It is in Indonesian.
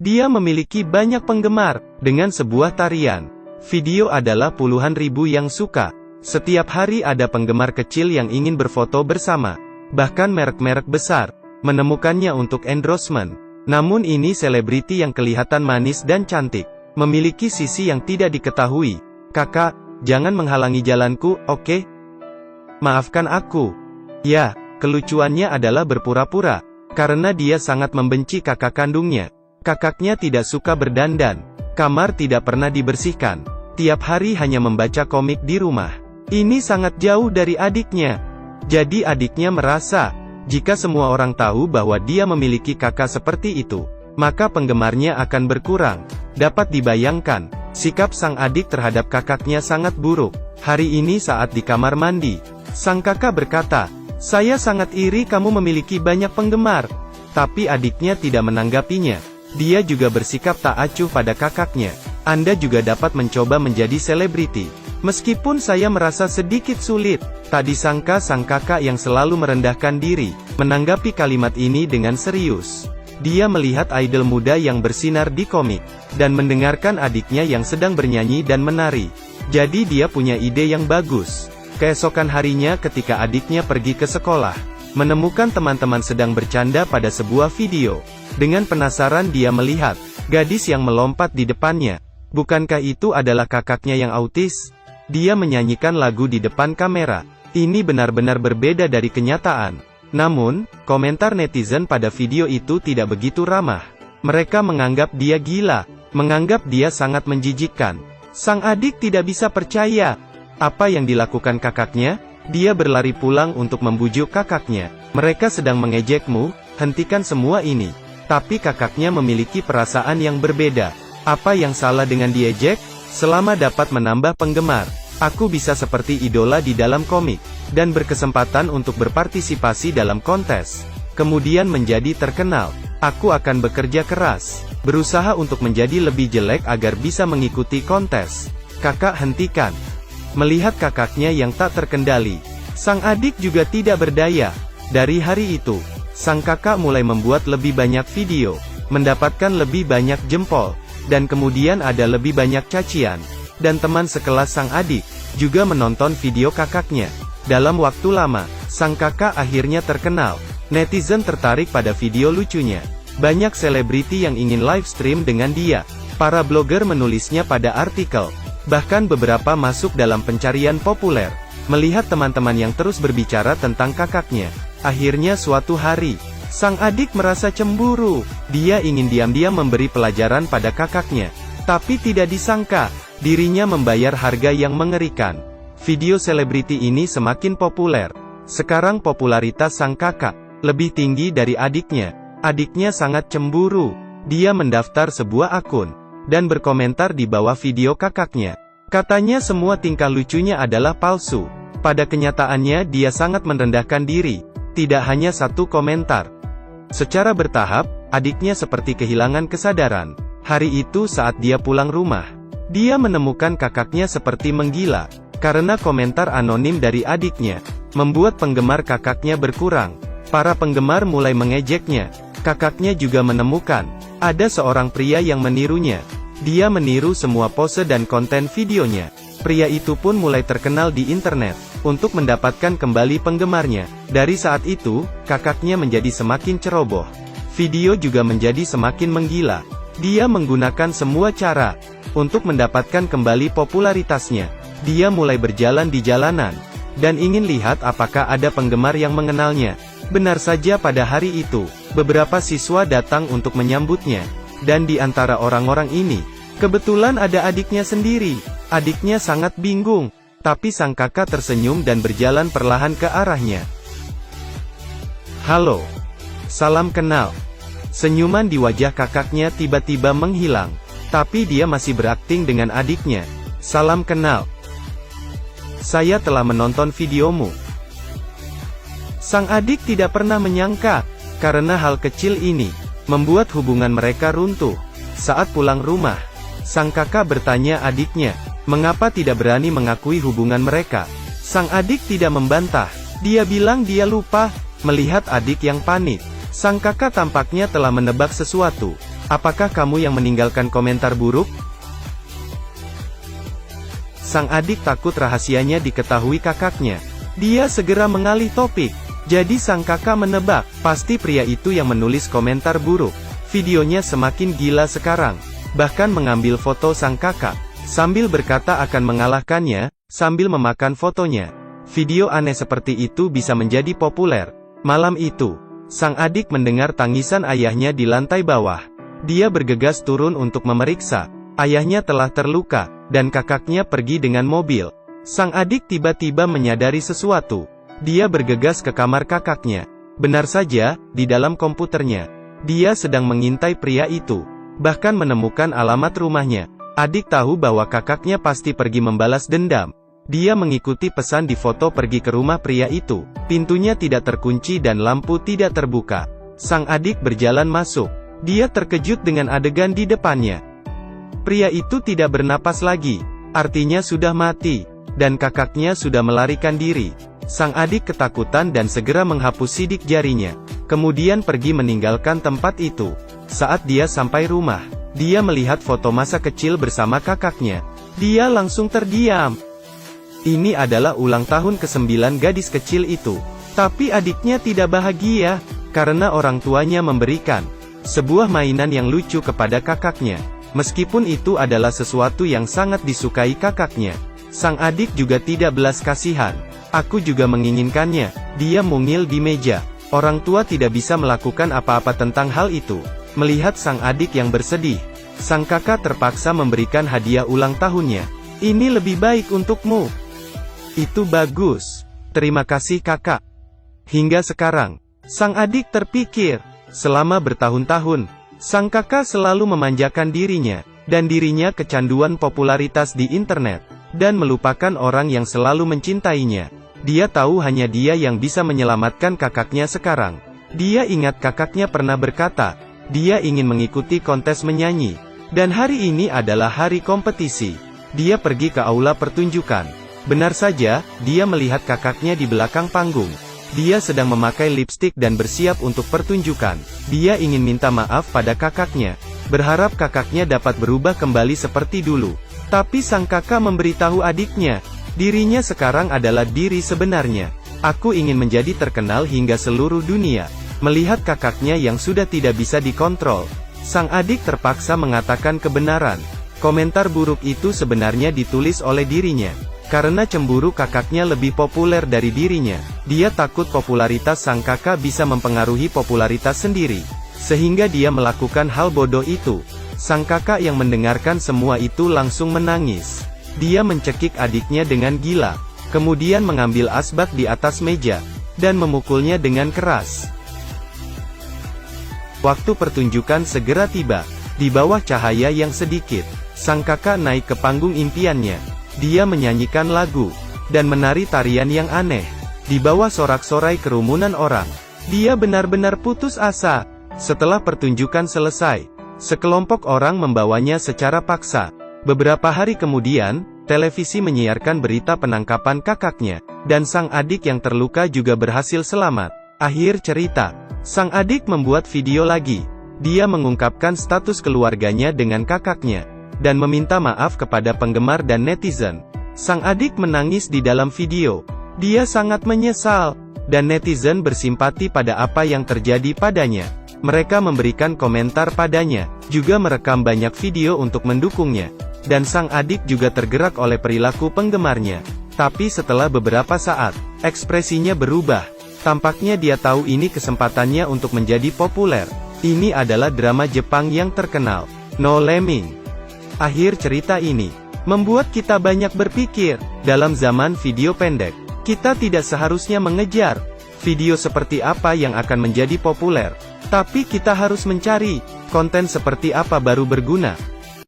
Dia memiliki banyak penggemar, dengan sebuah tarian. Video adalah puluhan ribu yang suka. Setiap hari ada penggemar kecil yang ingin berfoto bersama. Bahkan merek-merek besar, menemukannya untuk endorsement. Namun ini selebriti yang kelihatan manis dan cantik. Memiliki sisi yang tidak diketahui. Kakak, jangan menghalangi jalanku, oke? Maafkan aku. Ya, kelucuannya adalah berpura-pura. Karena dia sangat membenci kakak kandungnya. Kakaknya tidak suka berdandan. Kamar tidak pernah dibersihkan. Tiap hari hanya membaca komik di rumah. Ini sangat jauh dari adiknya. Jadi adiknya merasa, jika semua orang tahu bahwa dia memiliki kakak seperti itu, maka penggemarnya akan berkurang. Dapat dibayangkan, sikap sang adik terhadap kakaknya sangat buruk. Hari ini saat di kamar mandi, sang kakak berkata, "Saya sangat iri kamu memiliki banyak penggemar." Tapi adiknya tidak menanggapinya. Dia juga bersikap tak acuh pada kakaknya. Anda juga dapat mencoba menjadi selebriti. Meskipun saya merasa sedikit sulit, tak disangka sang kakak yang selalu merendahkan diri, menanggapi kalimat ini dengan serius. Dia melihat idol muda yang bersinar di komik, dan mendengarkan adiknya yang sedang bernyanyi dan menari. Jadi dia punya ide yang bagus. Keesokan harinya ketika adiknya pergi ke sekolah, menemukan teman-teman sedang bercanda pada sebuah video. Dengan penasaran dia melihat gadis yang melompat di depannya. Bukankah itu adalah kakaknya yang autis? Dia menyanyikan lagu di depan kamera. Ini benar-benar berbeda dari kenyataan. Namun, komentar netizen pada video itu tidak begitu ramah. Mereka menganggap dia gila, menganggap dia sangat menjijikkan. Sang adik tidak bisa percaya. Apa yang dilakukan kakaknya? Dia berlari pulang untuk membujuk kakaknya. Mereka sedang mengejekmu, hentikan semua ini. Tapi kakaknya memiliki perasaan yang berbeda. Apa yang salah dengan diejek? Selama dapat menambah penggemar, aku bisa seperti idola di dalam komik, dan berkesempatan untuk berpartisipasi dalam kontes. Kemudian menjadi terkenal. Aku akan bekerja keras, berusaha untuk menjadi lebih jelek agar bisa mengikuti kontes. Kakak hentikan. Melihat kakaknya yang tak terkendali, sang adik juga tidak berdaya. Dari hari itu, sang kakak mulai membuat lebih banyak video, mendapatkan lebih banyak jempol, dan kemudian ada lebih banyak cacian. Dan teman sekelas sang adik, juga menonton video kakaknya. Dalam waktu lama, sang kakak akhirnya terkenal. Netizen tertarik pada video lucunya. Banyak selebriti yang ingin live stream dengan dia. Para blogger menulisnya pada artikel. Bahkan beberapa masuk dalam pencarian populer. Melihat teman-teman yang terus berbicara tentang kakaknya. Akhirnya suatu hari, sang adik merasa cemburu. Dia ingin diam-diam memberi pelajaran pada kakaknya. Tapi tidak disangka, dirinya membayar harga yang mengerikan. Video selebriti ini semakin populer. Sekarang popularitas sang kakak lebih tinggi dari adiknya. Adiknya sangat cemburu. Dia mendaftar sebuah akun dan berkomentar di bawah video kakaknya. Katanya semua tingkah lucunya adalah palsu. Pada kenyataannya dia sangat merendahkan diri. Tidak hanya satu komentar. Secara bertahap, adiknya seperti kehilangan kesadaran. Hari itu saat dia pulang rumah, dia menemukan kakaknya seperti menggila. Karena komentar anonim dari adiknya, membuat penggemar kakaknya berkurang. Para penggemar mulai mengejeknya. Kakaknya juga menemukan, ada seorang pria yang menirunya. Dia meniru semua pose dan konten videonya. Pria itu pun mulai terkenal di internet, untuk mendapatkan kembali penggemarnya. Dari saat itu, kakaknya menjadi semakin ceroboh. Video juga menjadi semakin menggila. Dia menggunakan semua cara, untuk mendapatkan kembali popularitasnya. Dia mulai berjalan di jalanan, dan ingin lihat apakah ada penggemar yang mengenalnya. Benar saja pada hari itu, beberapa siswa datang untuk menyambutnya. Dan di antara orang-orang ini, kebetulan ada adiknya sendiri. Adiknya sangat bingung, tapi sang kakak tersenyum dan berjalan perlahan ke arahnya. "Halo. Salam kenal." Senyuman di wajah kakaknya tiba-tiba menghilang. Tapi dia masih berakting dengan adiknya. "Salam kenal. Saya telah menonton videomu." Sang adik tidak pernah menyangka, karena hal kecil ini, membuat hubungan mereka runtuh. Saat pulang rumah, sang kakak bertanya adiknya, mengapa tidak berani mengakui hubungan mereka. Sang adik tidak membantah. Dia bilang dia lupa. Melihat adik yang panik, sang kakak tampaknya telah menebak sesuatu. Apakah kamu yang meninggalkan komentar buruk? Sang adik takut rahasianya diketahui kakaknya. Dia segera mengalih topik. Jadi sang kakak menebak, pasti pria itu yang menulis komentar buruk. Videonya semakin gila sekarang. Bahkan mengambil foto sang kakak, sambil berkata akan mengalahkannya, sambil memakan fotonya. Video aneh seperti itu bisa menjadi populer. Malam itu, sang adik mendengar tangisan ayahnya di lantai bawah. Dia bergegas turun untuk memeriksa. Ayahnya telah terluka, dan kakaknya pergi dengan mobil. Sang adik tiba-tiba menyadari sesuatu. Dia bergegas ke kamar kakaknya. Benar saja, di dalam komputernya, dia sedang mengintai pria itu. Bahkan menemukan alamat rumahnya. Adik tahu bahwa kakaknya pasti pergi membalas dendam. Dia mengikuti pesan di foto pergi ke rumah pria itu. Pintunya tidak terkunci dan lampu tidak terbuka. Sang adik berjalan masuk. Dia terkejut dengan adegan di depannya. Pria itu tidak bernapas lagi. Artinya sudah mati. Dan kakaknya sudah melarikan diri. Sang adik ketakutan dan segera menghapus sidik jarinya. Kemudian pergi meninggalkan tempat itu. Saat dia sampai rumah, dia melihat foto masa kecil bersama kakaknya. Dia langsung terdiam. Ini adalah ulang tahun ke-9 gadis kecil itu. Tapi adiknya tidak bahagia, karena orang tuanya memberikan sebuah mainan yang lucu kepada kakaknya. Meskipun itu adalah sesuatu yang sangat disukai kakaknya. Sang adik juga tidak belas kasihan. Aku juga menginginkannya. Dia mungil di meja. Orang tua tidak bisa melakukan apa-apa tentang hal itu. Melihat sang adik yang bersedih, sang kakak terpaksa memberikan hadiah ulang tahunnya. Ini lebih baik untukmu. Itu bagus. Terima kasih kakak. Hingga sekarang, sang adik terpikir, selama bertahun-tahun, sang kakak selalu memanjakan dirinya, dan dirinya kecanduan popularitas di internet, dan melupakan orang yang selalu mencintainya. Dia tahu hanya dia yang bisa menyelamatkan kakaknya sekarang. Dia ingat kakaknya pernah berkata, dia ingin mengikuti kontes menyanyi, dan hari ini adalah hari kompetisi. Dia pergi ke aula pertunjukan. Benar saja, dia melihat kakaknya di belakang panggung. Dia sedang memakai lipstik dan bersiap untuk pertunjukan. Dia ingin minta maaf pada kakaknya, berharap kakaknya dapat berubah kembali seperti dulu. Tapi sang kakak memberitahu adiknya, dirinya sekarang adalah diri sebenarnya. Aku ingin menjadi terkenal hingga seluruh dunia. Melihat kakaknya yang sudah tidak bisa dikontrol, sang adik terpaksa mengatakan kebenaran. Komentar buruk itu sebenarnya ditulis oleh dirinya. Karena cemburu kakaknya lebih populer dari dirinya, dia takut popularitas sang kakak bisa mempengaruhi popularitas sendiri. Sehingga dia melakukan hal bodoh itu. Sang kakak yang mendengarkan semua itu langsung menangis. Dia mencekik adiknya dengan gila. Kemudian mengambil asbak di atas meja, dan memukulnya dengan keras. Waktu pertunjukan segera tiba. Di bawah cahaya yang sedikit, sang kakak naik ke panggung impiannya. Dia menyanyikan lagu, dan menari tarian yang aneh. Di bawah sorak-sorai kerumunan orang, dia benar-benar putus asa. Setelah pertunjukan selesai, sekelompok orang membawanya secara paksa. Beberapa hari kemudian, televisi menyiarkan berita penangkapan kakaknya, dan sang adik yang terluka juga berhasil selamat. Akhir cerita, sang adik membuat video lagi. Dia mengungkapkan status keluarganya dengan kakaknya, dan meminta maaf kepada penggemar dan netizen. Sang adik menangis di dalam video. Dia sangat menyesal, dan netizen bersimpati pada apa yang terjadi padanya. Mereka memberikan komentar padanya, juga merekam banyak video untuk mendukungnya. Dan sang adik juga tergerak oleh perilaku penggemarnya. Tapi setelah beberapa saat, ekspresinya berubah. Tampaknya dia tahu ini kesempatannya untuk menjadi populer. Ini adalah drama Jepang yang terkenal, No Lemming. Akhir cerita ini membuat kita banyak berpikir. Dalam zaman video pendek, kita tidak seharusnya mengejar video seperti apa yang akan menjadi populer, tapi kita harus mencari konten seperti apa baru berguna.